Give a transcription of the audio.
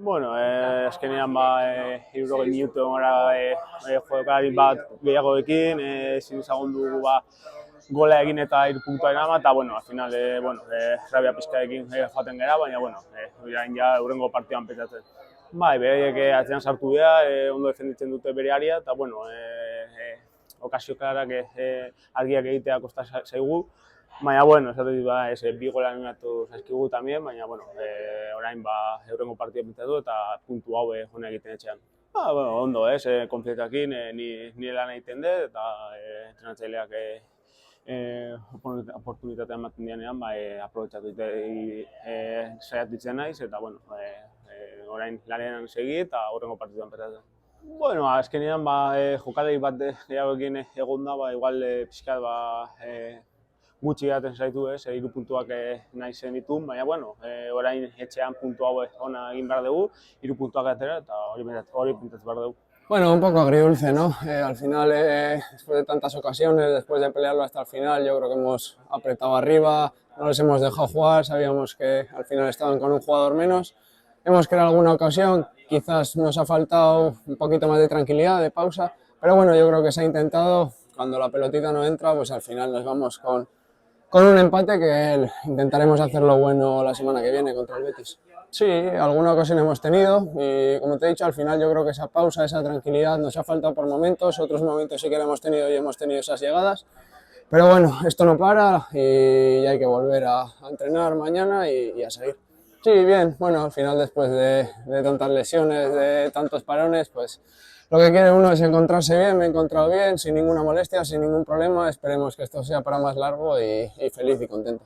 Bueno, azkenean 60 minutu egon gara jokalari bat gehiagoekin, ezin izan dugu gola egin eta 3 puntua erama, eta bueno, al final rabia pizkarekin joaten gara, baina bueno, orain ja hurrengo partidan pentsatzen. Bai, beraiek atzean sartu dira, ondo defenditzen dute bere area, eta bueno, okazio klarak argiak egitea kosta zaigu. Baina, bueno, esate dut, bi gola animatu zaizkigu tamien, baina, bueno, orain hurrengo partida pentsatu eta puntu hau hona egiten etxean. Bueno, ondo, konfietakin, nire lan egiten dut eta entrenatzaileak oportunitatea ematen dianean, aprobetxatu saiatitzen naiz eta, bueno, orain lanean segi eta hurrengo partiduan pentsatzen. Bueno, azkenean jokalari bat gehiagoekin egon da, igual pixkat gutxi gaten zaitu, 3 puntuak nahi zen ditu, baina bueno, orain etxean puntu hau ona egin behar dugu, 3 puntuak atera eta hori pentsatzen behar dugu. Bueno, un poco agridulce, ¿no? Al final, después de tantas ocasiones, después de pelearlo hasta el final, yo creo que hemos apretado arriba, no les hemos dejado jugar, sabíamos que al final estaban con un jugador menos. Hemos creado alguna ocasión, quizás nos ha faltado un poquito más de tranquilidad, de pausa, pero bueno, yo creo que se ha intentado. Cuando la pelotita no entra, pues al final nos vamos con un empate que intentaremos hacerlo bueno la semana que viene contra el Betis. Sí, alguna ocasión hemos tenido y como te he dicho, al final yo creo que esa pausa, esa tranquilidad nos ha faltado por momentos, otros momentos sí que la hemos tenido y hemos tenido esas llegadas. Pero bueno, esto no para y hay que volver a entrenar mañana y a seguir. Sí, bien, bueno, al final después de tantas lesiones, de tantos parones, pues lo que quiere uno es encontrarse bien, me he encontrado bien, sin ninguna molestia, sin ningún problema. Esperemos que esto sea para más largo y feliz y contento.